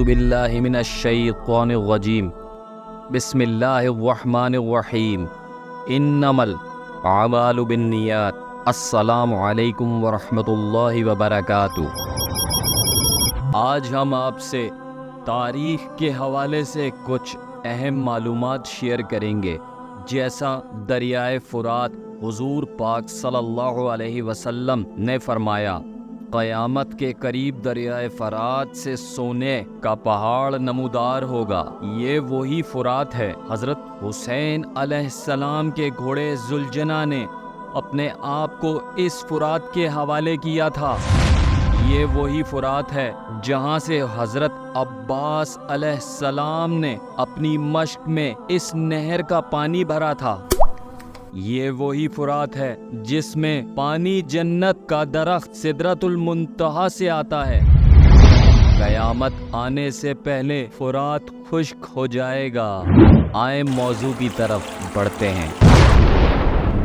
باللہ من الشیطان الرجیم بسم اللہ الرحمن الرحیم انما الاعمال بالنیات۔ السلام علیکم ورحمۃ اللہ وبرکاتہ۔ آج ہم آپ سے تاریخ کے حوالے سے کچھ اہم معلومات شیئر کریں گے، جیسا دریائے فرات حضور پاک صلی اللہ علیہ وسلم نے فرمایا، قیامت کے قریب دریائے فرات سے سونے کا پہاڑ نمودار ہوگا۔ یہ وہی فرات ہے۔ حضرت حسین علیہ السلام کے گھوڑے ذوالجناح نے اپنے آپ کو اس فرات کے حوالے کیا تھا۔ یہ وہی فرات ہے جہاں سے حضرت عباس علیہ السلام نے اپنی مشق میں اس نہر کا پانی بھرا تھا۔ یہ وہی فرات ہے جس میں پانی جنت کا درخت سدرۃ المنتہا سے آتا ہے۔ قیامت آنے سے پہلے فرات خشک ہو جائے گا۔ آئیں موضوع کی طرف بڑھتے ہیں۔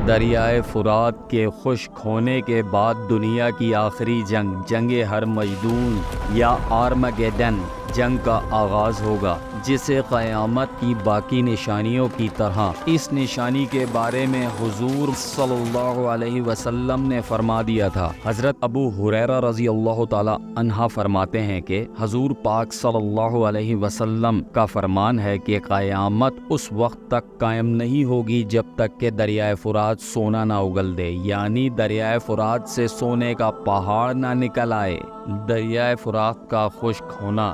دریائے فرات کے خشک ہونے کے بعد دنیا کی آخری جنگ ہرمجدون یا آرمگیڈن جنگ کا آغاز ہوگا، جسے قیامت کی باقی نشانیوں کی طرح اس نشانی کے بارے میں حضور صلی اللہ علیہ وسلم نے فرما دیا تھا۔ حضرت ابو ہریرہ رضی اللہ تعالی عنہ فرماتے ہیں کہ حضور پاک صلی اللہ علیہ وسلم کا فرمان ہے کہ قیامت اس وقت تک قائم نہیں ہوگی جب تک کہ دریائے فرات سونا نہ اگل دے، یعنی دریائے فرات سے سونے کا پہاڑ نہ نکل آئے۔ دریائے فرات کا خشک ہونا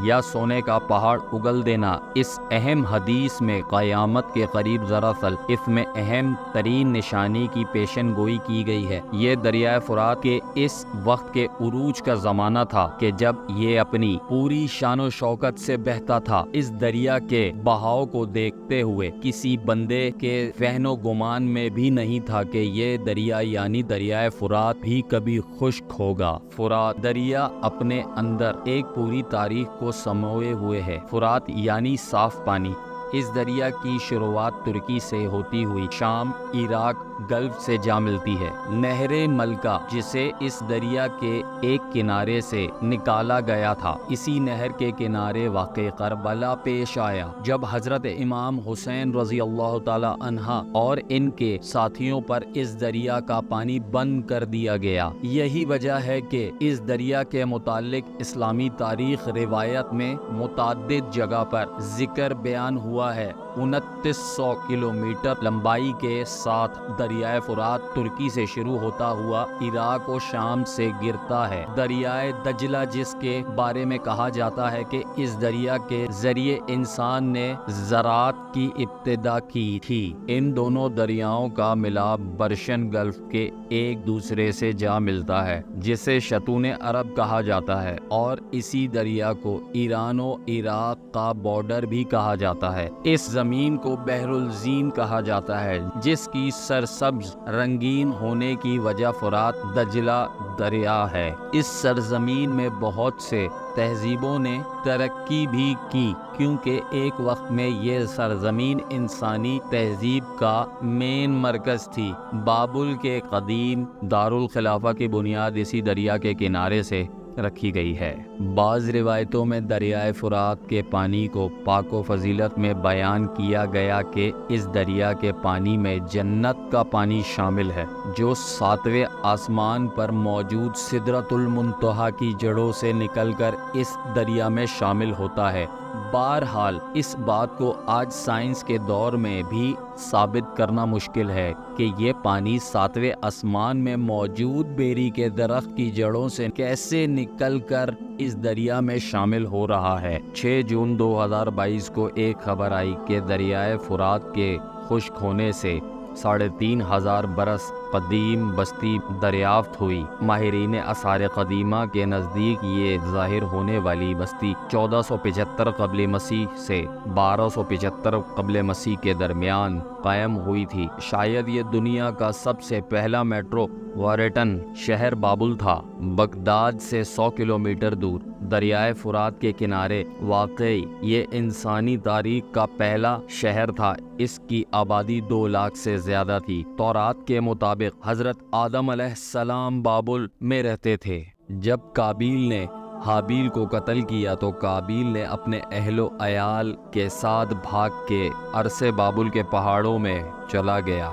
یا سونے کا پہاڑ اگل دینا، اس اہم حدیث میں قیامت کے قریب دراصل اس میں اہم ترین نشانی کی پیشن گوئی کی گئی ہے۔ یہ دریائے فرات کے اس وقت کے عروج کا زمانہ تھا کہ جب یہ اپنی پوری شان و شوکت سے بہتا تھا۔ اس دریا کے بہاؤ کو دیکھتے ہوئے کسی بندے کے ذہن و گمان میں بھی نہیں تھا کہ یہ دریا یعنی دریائے فرات بھی کبھی خشک ہوگا۔ فرات دریا اپنے اندر ایک پوری تاریخ کو سموئے ہوئے ہے۔ فرات یعنی صاف پانی۔ اس دریا کی شروعات ترکی سے ہوتی ہوئی شام، عراق، گلف سے جا ملتی ہے۔ نہر ملکہ جسے اس دریا کے ایک کنارے سے نکالا گیا تھا، اسی نہر کے کنارے واقع کربلا پیش آیا جب حضرت امام حسین رضی اللہ تعالی عنہ اور ان کے ساتھیوں پر اس دریا کا پانی بند کر دیا گیا۔ یہی وجہ ہے کہ اس دریا کے متعلق اسلامی تاریخ روایت میں متعدد جگہ پر ذکر بیان ہوا ہے۔ 2900 کلومیٹر لمبائی کے ساتھ دریائے فرات ترکی سے شروع ہوتا ہوا عراق و شام سے گرتا ہے۔ دریائے دجلہ جس کے بارے میں کہا جاتا ہے کہ اس دریا کے ذریعے انسان نے زراعت کی ابتدا کی تھی۔ ان دونوں دریاؤں کا ملاپ پرشین گلف کے ایک دوسرے سے جا ملتا ہے، جسے شتون عرب کہا جاتا ہے، اور اسی دریا کو ایران و عراق کا بارڈر بھی کہا جاتا ہے۔ اس زمین کو بحر الزین کہا جاتا ہے، جس کی سرسبز رنگین ہونے کی وجہ فرات دجلہ دریا ہے۔ اس سرزمین میں بہت سے تہذیبوں نے ترقی بھی کی، کیونکہ ایک وقت میں یہ سرزمین انسانی تہذیب کا مین مرکز تھی۔ بابل کے قدیم دارالخلافہ کی بنیاد اسی دریا کے کنارے سے رکھی گئی ہے۔ بعض روایتوں میں دریائے فرات کے پانی کو پاک و فضیلت میں بیان کیا گیا کہ اس دریا کے پانی میں جنت کا پانی شامل ہے، جو 7ویں آسمان پر موجود سدرۃ المنتہا کی جڑوں سے نکل کر اس دریا میں شامل ہوتا ہے۔ بہرحال اس بات کو آج سائنس کے دور میں بھی ثابت کرنا مشکل ہے کہ یہ پانی 7ویں آسمان میں موجود بیری کے درخت کی جڑوں سے کیسے نکل کر اس دریا میں شامل ہو رہا ہے۔ 6 جون 2022 کو ایک خبر آئی کہ دریائے فرات کے خشک ہونے سے 3500 برس قدیم بستی دریافت ہوئی۔ ماہرین آثار قدیمہ کے نزدیک یہ ظاہر ہونے والی بستی 1475 قبل مسیح سے 1275 قبل مسیح کے درمیان قائم ہوئی تھی۔ شاید یہ دنیا کا سب سے پہلا میٹرو وارٹن شہر بابل تھا، بغداد سے 100 کلومیٹر دور دریائے فرات کے کنارے واقع یہ انسانی تاریخ کا پہلا شہر تھا۔ اس کی آبادی 2 لاکھ سے زیادہ تھی۔ تورات کے مطابق حضرت آدم علیہ السلام بابل میں رہتے تھے۔ جب قابیل نے حابیل کو قتل کیا تو قابیل نے اپنے اہل و عیال کے ساتھ بھاگ کے عرص بابل کے پہاڑوں میں چلا گیا۔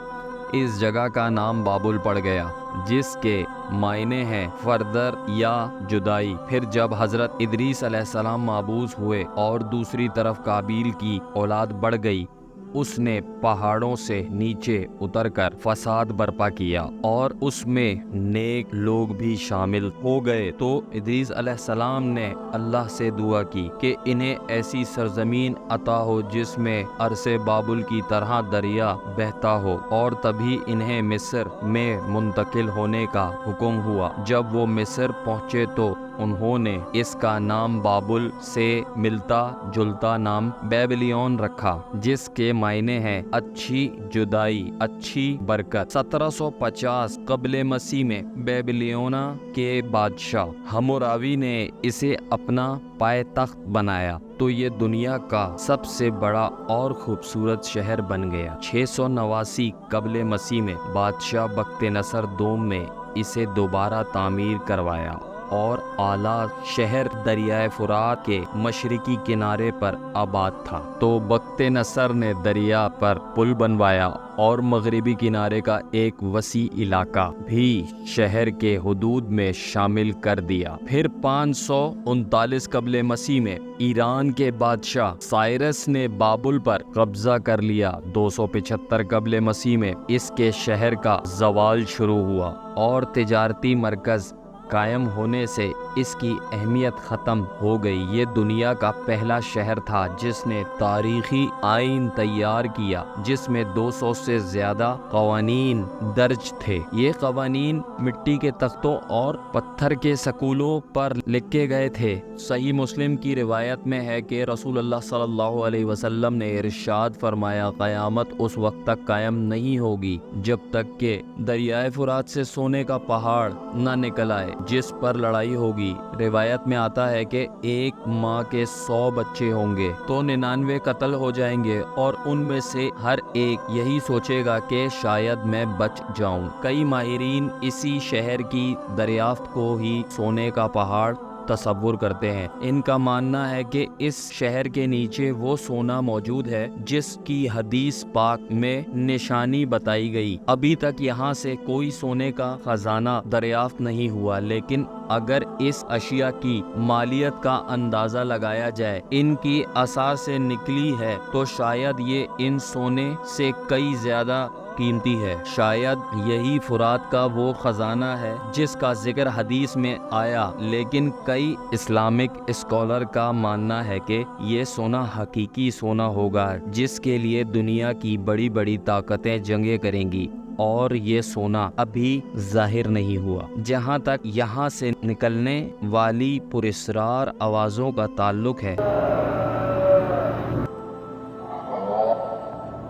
اس جگہ کا نام بابل پڑ گیا، جس کے معنی ہیں فردر یا جدائی۔ پھر جب حضرت ادریس علیہ السلام مبعوث ہوئے اور دوسری طرف قابیل کی اولاد بڑھ گئی، اس نے پہاڑوں سے نیچے اتر کر فساد برپا کیا اور اس میں نیک لوگ بھی شامل ہو گئے۔ تو ادریس علیہ السلام نے اللہ سے دعا کی کہ انہیں ایسی سرزمین عطا ہو جس میں عرص بابل کی طرح دریا بہتا ہو، اور تبھی انہیں مصر میں منتقل ہونے کا حکم ہوا۔ جب وہ مصر پہنچے تو انہوں نے اس کا نام بابل سے ملتا جلتا نام بیبلیون رکھا، جس کے معنی ہیں اچھی جدائی، اچھی برکت۔ 1750 قبل مسیح میں بیبلیونا کے بادشاہ ہموراوی نے اسے اپنا پائے تخت بنایا تو یہ دنیا کا سب سے بڑا اور خوبصورت شہر بن گیا۔ 689 قبل مسیح میں بادشاہ بخت نصر دوم نے اسے دوبارہ تعمیر کروایا اور اعلیٰ شہر دریائے فرات کے مشرقی کنارے پر آباد تھا۔ تو بخت نصر نے دریا پر پل بنوایا اور مغربی کنارے کا ایک وسیع علاقہ بھی شہر کے حدود میں شامل کر دیا۔ پھر 539 قبل مسیح میں ایران کے بادشاہ سائرس نے بابل پر قبضہ کر لیا۔ 275 قبل مسیح میں اس کے شہر کا زوال شروع ہوا اور تجارتی مرکز قائم ہونے سے اس کی اہمیت ختم ہو گئی۔ یہ دنیا کا پہلا شہر تھا جس نے تاریخی آئین تیار کیا، جس میں 200 سے زیادہ قوانین درج تھے۔ یہ قوانین مٹی کے تختوں اور پتھر کے سکولوں پر لکھے گئے تھے۔ صحیح مسلم کی روایت میں ہے کہ رسول اللہ صلی اللہ علیہ وسلم نے ارشاد فرمایا، قیامت اس وقت تک قائم نہیں ہوگی جب تک کہ دریائے فرات سے سونے کا پہاڑ نہ نکل آئے جس پر لڑائی ہوگی۔ روایت میں آتا ہے کہ ایک ماں کے 100 بچے ہوں گے تو 99 قتل ہو جائیں گے، اور ان میں سے ہر ایک یہی سوچے گا کہ شاید میں بچ جاؤں۔ کئی ماہرین اسی شہر کی دریافت کو ہی سونے کا پہاڑ تصور کرتے ہیں۔ ان کا ماننا ہے کہ اس شہر کے نیچے وہ سونا موجود ہے جس کی حدیث پاک میں نشانی بتائی گئی۔ ابھی تک یہاں سے کوئی سونے کا خزانہ دریافت نہیں ہوا، لیکن اگر اس اشیاء کی مالیت کا اندازہ لگایا جائے، ان کی آثار سے نکلی ہے، تو شاید یہ ان سونے سے کئی زیادہ قیمتی ہے۔ شاید یہی فرات کا وہ خزانہ ہے جس کا ذکر حدیث میں آیا، لیکن کئی اسلامک اسکالر کا ماننا ہے کہ یہ سونا حقیقی سونا ہوگا جس کے لیے دنیا کی بڑی بڑی طاقتیں جنگیں کریں گی، اور یہ سونا ابھی ظاہر نہیں ہوا۔ جہاں تک یہاں سے نکلنے والی پراسرار آوازوں کا تعلق ہے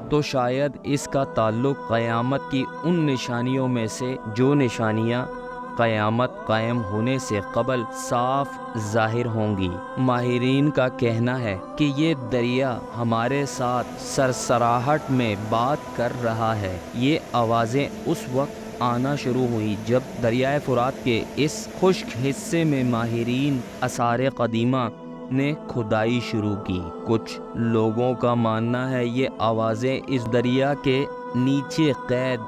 تو شاید اس کا تعلق قیامت کی ان نشانیوں میں سے جو نشانیاں قیامت قائم ہونے سے قبل صاف ظاہر ہوں گی۔ ماہرین کا کہنا ہے کہ یہ دریا ہمارے ساتھ سرسراہٹ میں بات کر رہا ہے۔ یہ آوازیں اس وقت آنا شروع ہوئی جب دریائے فرات کے اس خشک حصے میں ماہرین آثار قدیمہ نے کھدائی شروع کی۔ کچھ لوگوں کا ماننا ہے یہ آوازیں اس دریا کے نیچے قید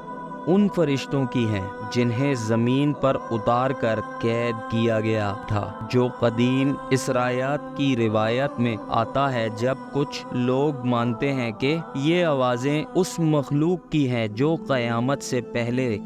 ان فرشتوں کی ہیں جنہیں زمین پر اتار کر قید کیا گیا تھا۔ جو قدیم اسرائیلیات کی روایت میں آتا ہے، جب کچھ لوگ مانتے ہیں کہ یہ آوازیں اس مخلوق کی ہیں جو قیامت سے پہلے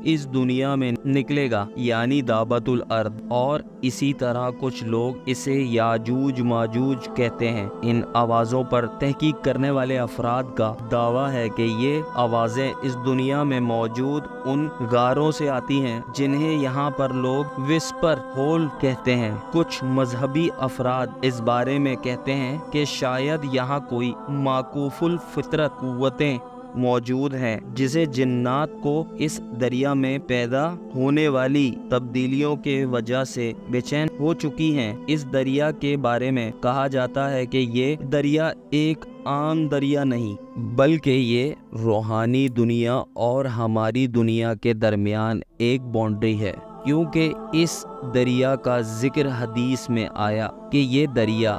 اس دنیا میں نکلے گا، یعنی دابت الارض، اور اسی طرح کچھ لوگ اسے یاجوج ماجوج کہتے ہیں۔ ان آوازوں پر تحقیق کرنے والے افراد کا دعویٰ ہے کہ یہ آوازیں اس دنیا میں موجود ان غاروں سے آتی ہیں جنہیں یہاں پر لوگ وسپر ہول کہتے ہیں۔ کچھ مذہبی افراد اس بارے میں کہتے ہیں کہ شاید یہاں کوئی معکوف الفطرت قوتیں موجود ہیں جسے جنات کو اس دریا میں پیدا ہونے والی تبدیلیوں کے وجہ سے بے چین ہو چکی ہیں۔ اس دریا کے بارے میں کہا جاتا ہے کہ یہ دریا ایک عام دریا نہیں، بلکہ یہ روحانی دنیا اور ہماری دنیا کے درمیان ایک باؤنڈری ہے۔ کیونکہ اس دریا کا ذکر حدیث میں آیا کہ یہ دریا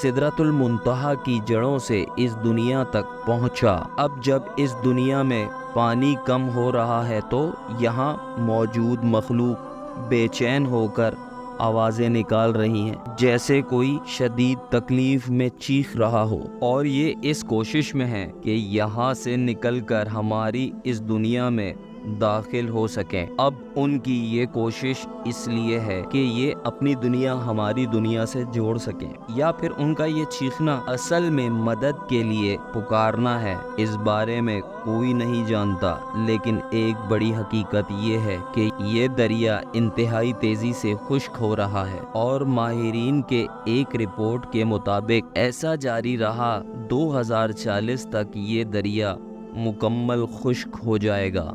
سدرۃ المنتہا کی جڑوں سے اس دنیا تک پہنچا۔ اب جب اس دنیا میں پانی کم ہو رہا ہے تو یہاں موجود مخلوق بے چین ہو کر آوازیں نکال رہی ہیں جیسے کوئی شدید تکلیف میں چیخ رہا ہو، اور یہ اس کوشش میں ہے کہ یہاں سے نکل کر ہماری اس دنیا میں داخل ہو سکیں۔ اب ان کی یہ کوشش اس لیے ہے کہ یہ اپنی دنیا ہماری دنیا سے جوڑ سکیں، یا پھر ان کا یہ چیخنا اصل میں مدد کے لیے پکارنا ہے، اس بارے میں کوئی نہیں جانتا۔ لیکن ایک بڑی حقیقت یہ ہے کہ یہ دریا انتہائی تیزی سے خشک ہو رہا ہے، اور ماہرین کے ایک رپورٹ کے مطابق ایسا جاری رہا 2040 تک یہ دریا مکمل خشک ہو جائے گا۔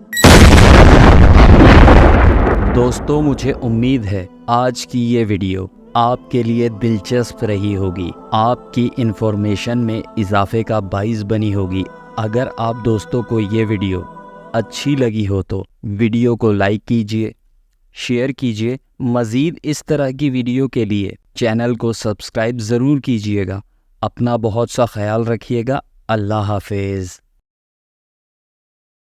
دوستو، مجھے امید ہے آج کی یہ ویڈیو آپ کے لیے دلچسپ رہی ہوگی، آپ کی انفارمیشن میں اضافے کا باعث بنی ہوگی۔ اگر آپ دوستوں کو یہ ویڈیو اچھی لگی ہو تو ویڈیو کو لائک کیجئے، شیئر کیجئے۔ مزید اس طرح کی ویڈیو کے لیے چینل کو سبسکرائب ضرور کیجئے گا۔ اپنا بہت سا خیال رکھیے گا۔ اللہ حافظ۔